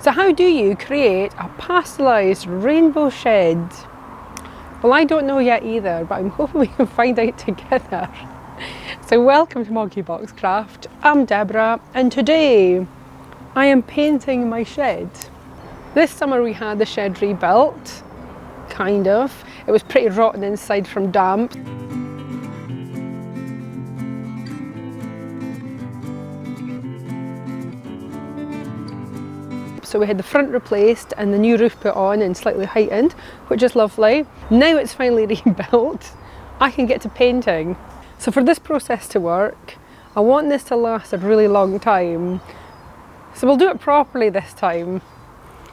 So how do you create a pastelised rainbow shed? Well, I don't know yet either, but I'm hoping we can find out together. So welcome to MoggyBoxCraft. I'm Deborah, and today I am painting my shed. This summer we had the shed rebuilt, kind of. It was pretty rotten inside from damp. So we had the front replaced and the new roof put on and slightly heightened, which is lovely. Now it's finally rebuilt, I can get to painting. So for this process to work, I want this to last a really long time. So we'll do it properly this time.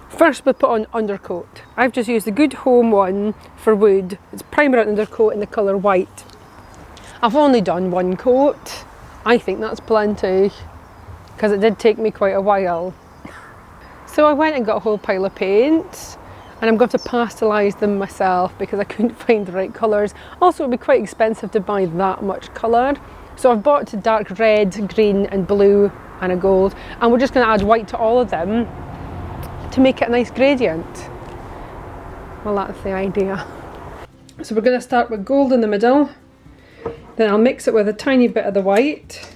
First we'll put on undercoat. I've just used the Good Home one for wood. It's primer and undercoat in the colour white. I've only done one coat. I think that's plenty, because it did take me quite a while. So I went and got a whole pile of paint, and I'm going to pastelise them myself because I couldn't find the right colours. Also, it would be quite expensive to buy that much colour. So I've bought dark red, green and blue and a gold, and we're just going to add white to all of them to make it a nice gradient. Well, that's the idea. So we're going to start with gold in the middle, then I'll mix it with a tiny bit of the white,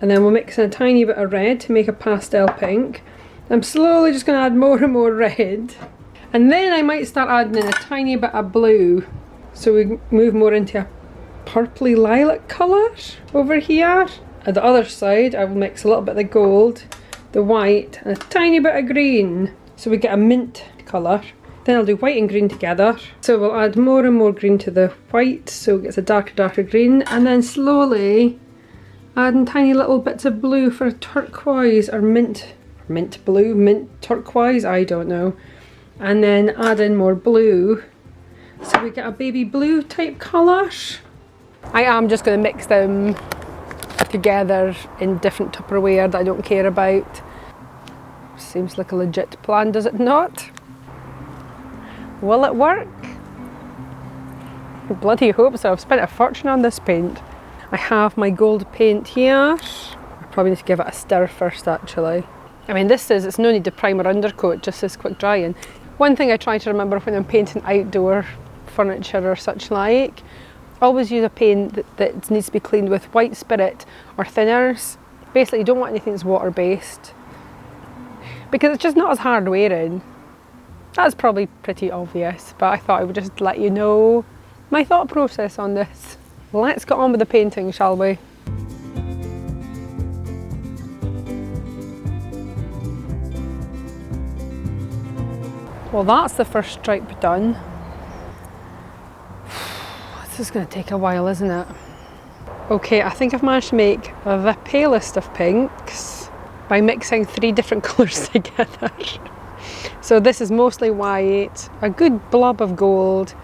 and then we'll mix in a tiny bit of red to make a pastel pink. I'm slowly just going to add more and more red, and then I might start adding in a tiny bit of blue, so we move more into a purpley lilac colour over here. At the other side I will mix a little bit of the gold, the white and a tiny bit of green, so we get a mint colour. Then I'll do white and green together, so we'll add more and more green to the white so it gets a darker green, and then slowly adding tiny little bits of blue for a turquoise or mint blue, mint turquoise, I don't know, and then add in more blue so we get a baby blue type colour. I am just going to mix them together in different Tupperware that I don't care about. Seems like a legit plan, does it not? Will it work? I bloody hope so. I've spent a fortune on this paint. I have my gold paint here. I probably need to give it a stir first actually. I mean, this says it's no need to primer undercoat, just says quick drying. One thing I try to remember when I'm painting outdoor furniture or such like, always use a paint that needs to be cleaned with white spirit or thinners. Basically you don't want anything that's water based, because it's just not as hard wearing. That's probably pretty obvious, but I thought I would just let you know my thought process on this. Let's get on with the painting, shall we? Well, that's the first stripe done. This is going to take a while, isn't it? Okay, I think I've managed to make the palest of pinks by mixing 3 different colours together. So this is mostly white, a good blob of gold,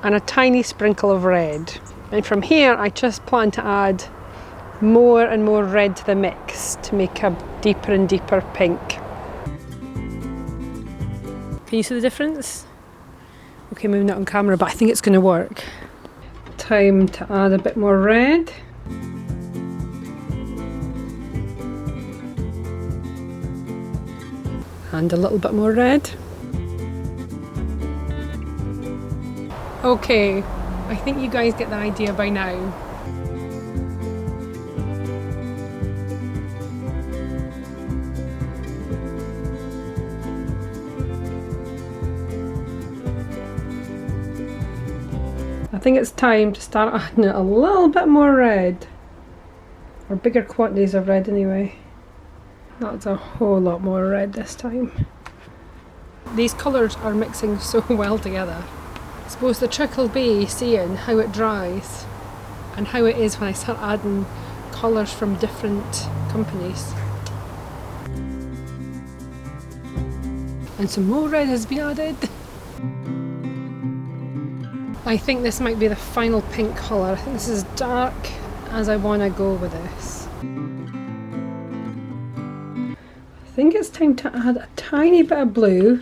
and a tiny sprinkle of red. And from here, I just plan to add more and more red to the mix to make a deeper and deeper pink. Can you see the difference? Okay, maybe not on camera, but I think it's going to work. Time to add a bit more red. And a little bit more red. Okay, I think you guys get the idea by now. I think it's time to start adding a little bit more red, or bigger quantities of red anyway. That's a whole lot more red this time. These colours are mixing so well together. I suppose the trick will be seeing how it dries and how it is when I start adding colours from different companies. And some more red has been added. I think this might be the final pink colour. I think this is as dark as I want to go with this. I think it's time to add a tiny bit of blue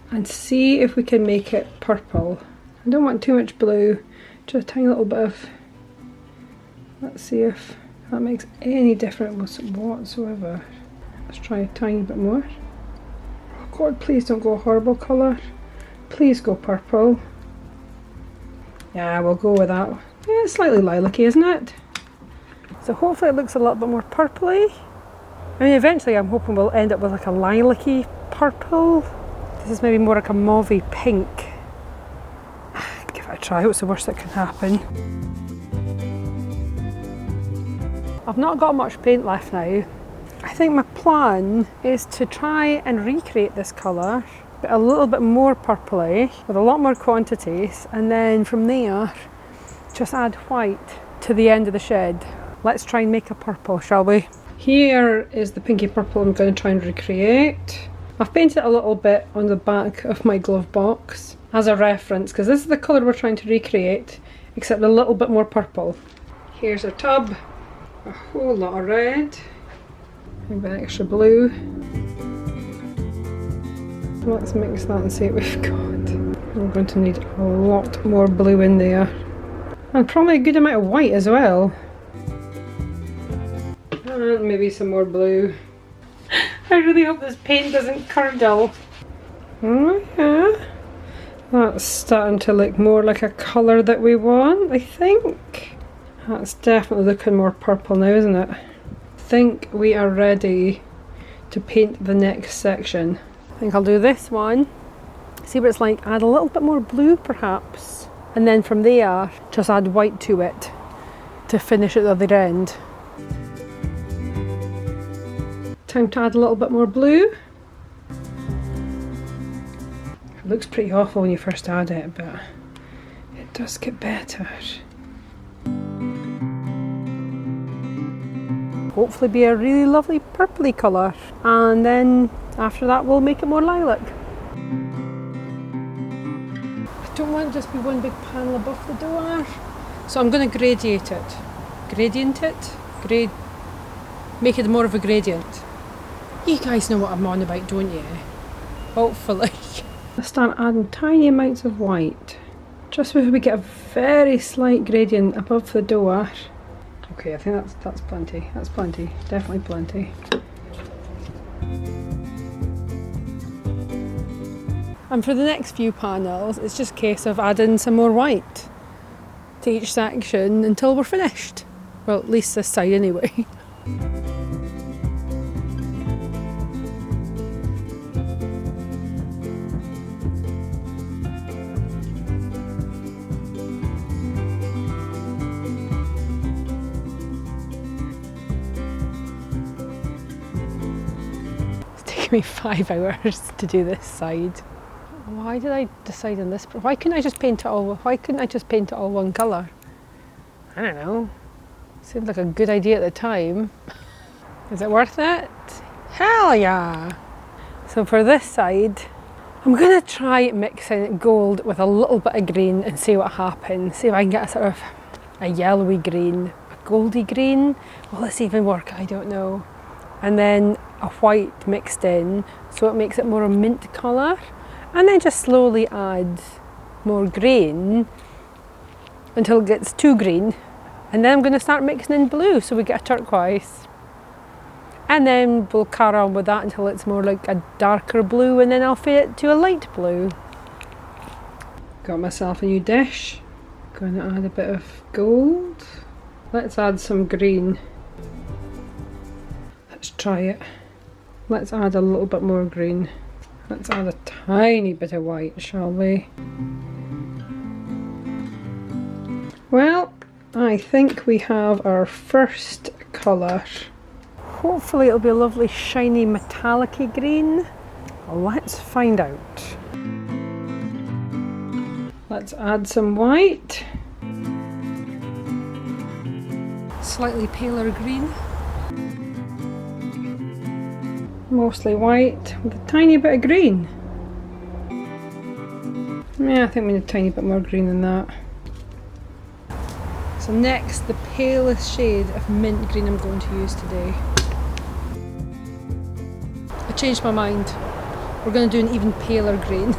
and see if we can make it purple. I don't want too much blue, just a tiny little bit of... Let's see if that makes any difference whatsoever. Let's try a tiny bit more. God, please don't go a horrible colour. Please go purple. Yeah, we'll go with that. Yeah, it's slightly lilac-y, isn't it? So hopefully it looks a little bit more purpley. I mean, eventually I'm hoping we'll end up with like a lilac-y purple. This is maybe more like a mauvey pink. Give it a try. What's the worst that can happen? I've not got much paint left now. I think my plan is to try and recreate this colour, but a little bit more purpley with a lot more quantities, and then from there just add white to the end of the shed. Let's try and make a purple, shall we? Here is the pinky purple I'm going to try and recreate. I've painted a little bit on the back of my glove box as a reference, because this is the colour we're trying to recreate, except a little bit more purple. Here's a tub, a whole lot of red, maybe an extra blue. Let's mix that and see what we've got. I'm going to need a lot more blue in there, and probably a good amount of white as well. And maybe some more blue. I really hope this paint doesn't curdle. Oh yeah, that's starting to look more like a colour that we want, I think. That's definitely looking more purple now, isn't it? I think we are ready to paint the next section. I think I'll do this one, see what it's like, add a little bit more blue perhaps, and then from there just add white to it to finish at the other end. Time to add a little bit more blue. It looks pretty awful when you first add it, but it does get better. Hopefully be a really lovely purpley colour, and then after that we'll make it more lilac. I don't want it to just be one big panel above the door, so I'm going to gradiate it. Make it more of a gradient. You guys know what I'm on about, don't you? Hopefully. I'll start adding tiny amounts of white, just so we get a very slight gradient above the door. Okay, I think that's plenty. That's plenty. Definitely plenty. And for the next few panels, it's just a case of adding some more white to each section until we're finished. Well, at least this side anyway. Me 5 hours to do this side. Why did I decide on this? Why couldn't I just paint it all one colour? I don't know. Seemed like a good idea at the time. Is it worth it? Hell yeah! So for this side, I'm gonna try mixing gold with a little bit of green and see what happens. See if I can get a sort of a yellowy green, a goldy green. Will this even work? I don't know. And then a white mixed in, so it makes it more a mint colour, and then just slowly add more green until it gets too green, and then I'm going to start mixing in blue so we get a turquoise, and then we'll carry on with that until it's more like a darker blue, and then I'll fade it to a light blue. Got myself a new dish, going to add a bit of gold. Let's add some green. Let's try it. Let's add a little bit more green. Let's add a tiny bit of white, shall we? Well, I think we have our first colour. Hopefully it'll be a lovely shiny metallic-y green. Let's find out. Let's add some white. Slightly paler green. Mostly white with a tiny bit of green. Yeah, I think we need a tiny bit more green than that. So next, the palest shade of mint green I'm going to use today. I changed my mind. We're going to do an even paler green.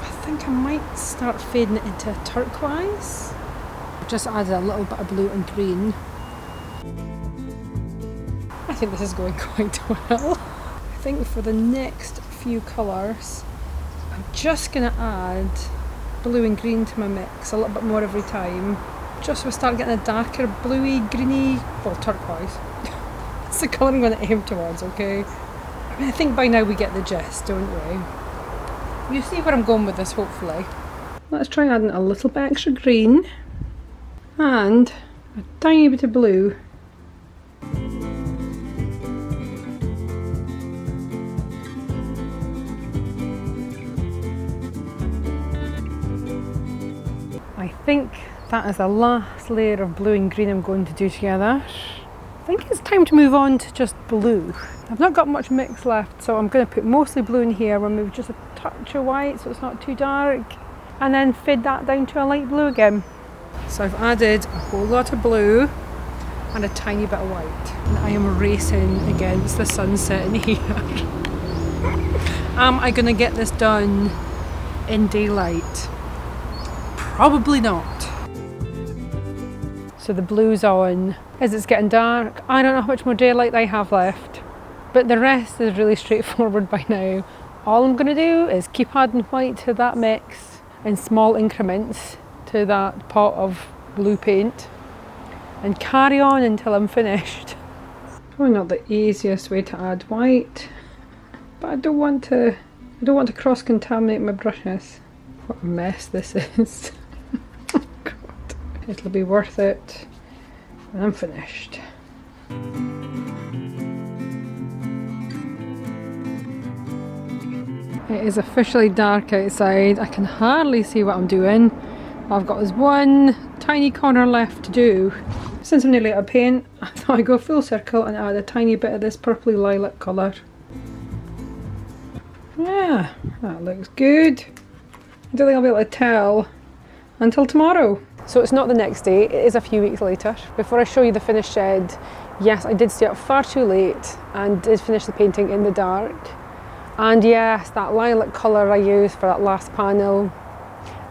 I think I might start fading it into a turquoise. Just added a little bit of blue and green. I think this is going quite well. I think for the next few colours, I'm just going to add blue and green to my mix a little bit more every time. Just so we start getting a darker bluey, greeny, well, turquoise. That's the colour I'm going to aim towards, okay? I mean, I think by now we get the gist, don't we? You see where I'm going with this, hopefully. Let's try adding a little bit extra green and a tiny bit of blue. I think that is the last layer of blue and green I'm going to do together. I think it's time to move on to just blue. I've not got much mix left, so I'm going to put mostly blue in here. We'll move just a touch of white so it's not too dark, and then fade that down to a light blue again. So I've added a whole lot of blue and a tiny bit of white, and I am racing against the sunset in here. Am I going to get this done in daylight? Probably not. So the blue's on. As it's getting dark, I don't know how much more daylight I have left, but the rest is really straightforward by now. All I'm going to do is keep adding white to that mix in small increments to that pot of blue paint and carry on until I'm finished. Probably not the easiest way to add white, but I don't want to cross-contaminate my brushes. What a mess this is. Oh God. It'll be worth it when I'm finished. It is officially dark outside. I can hardly see what I'm doing. I've got this one tiny corner left to do. Since I'm nearly out of paint, I thought I'd go full circle and add a tiny bit of this purpley lilac colour. Yeah, that looks good. I don't think I'll be able to tell until tomorrow. So it's not the next day, it is a few weeks later. Before I show you the finished shed, yes, I did stay up far too late and did finish the painting in the dark. And yes, that lilac colour I used for that last panel,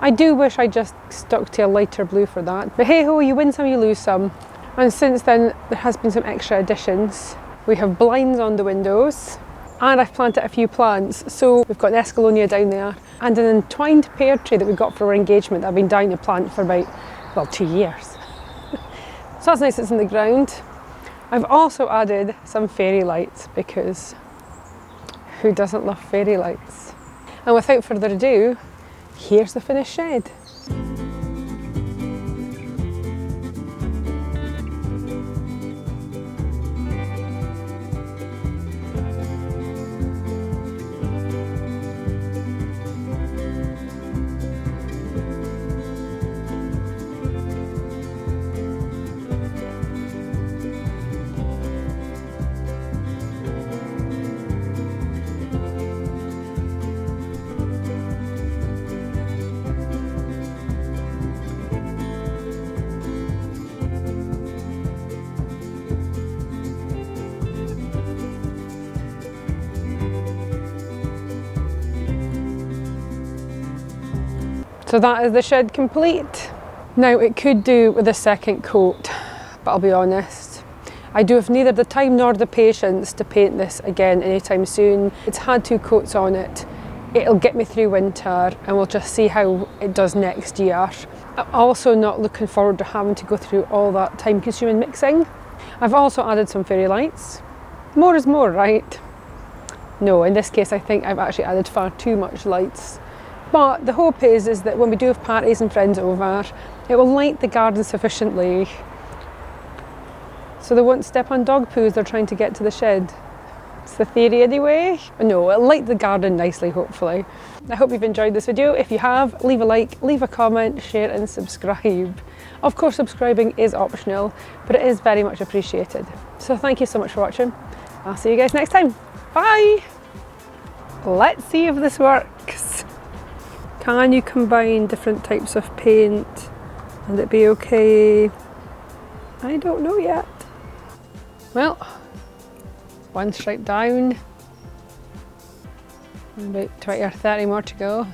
I do wish I just stuck to a lighter blue for that. But hey ho, you win some, you lose some. And since then, there has been some extra additions. We have blinds on the windows, and I've planted a few plants. So we've got an escallonia down there, and an entwined pear tree that we got for our engagement that I've been dying to plant for about, well, 2 years. So that's nice, it's in the ground. I've also added some fairy lights, because who doesn't love fairy lights? And without further ado, here's the finished shed. So that is the shed complete. Now it could do with a second coat, but I'll be honest, I do have neither the time nor the patience to paint this again anytime soon. It's had 2 coats on it. It'll get me through winter and we'll just see how it does next year. I'm also not looking forward to having to go through all that time consuming mixing. I've also added some fairy lights. More is more, right? No, in this case I think I've actually added far too much lights. But the hope is that when we do have parties and friends over, it will light the garden sufficiently so they won't step on dog poo as they're trying to get to the shed. It's the theory anyway. No, it'll light the garden nicely, hopefully. I hope you've enjoyed this video. If you have, leave a like, leave a comment, share and subscribe. Of course, subscribing is optional, but it is very much appreciated. So thank you so much for watching. I'll see you guys next time. Bye! Let's see if this works. Can you combine different types of paint and it be okay? I don't know yet. Well, one stripe down, about 20 or 30 more to go.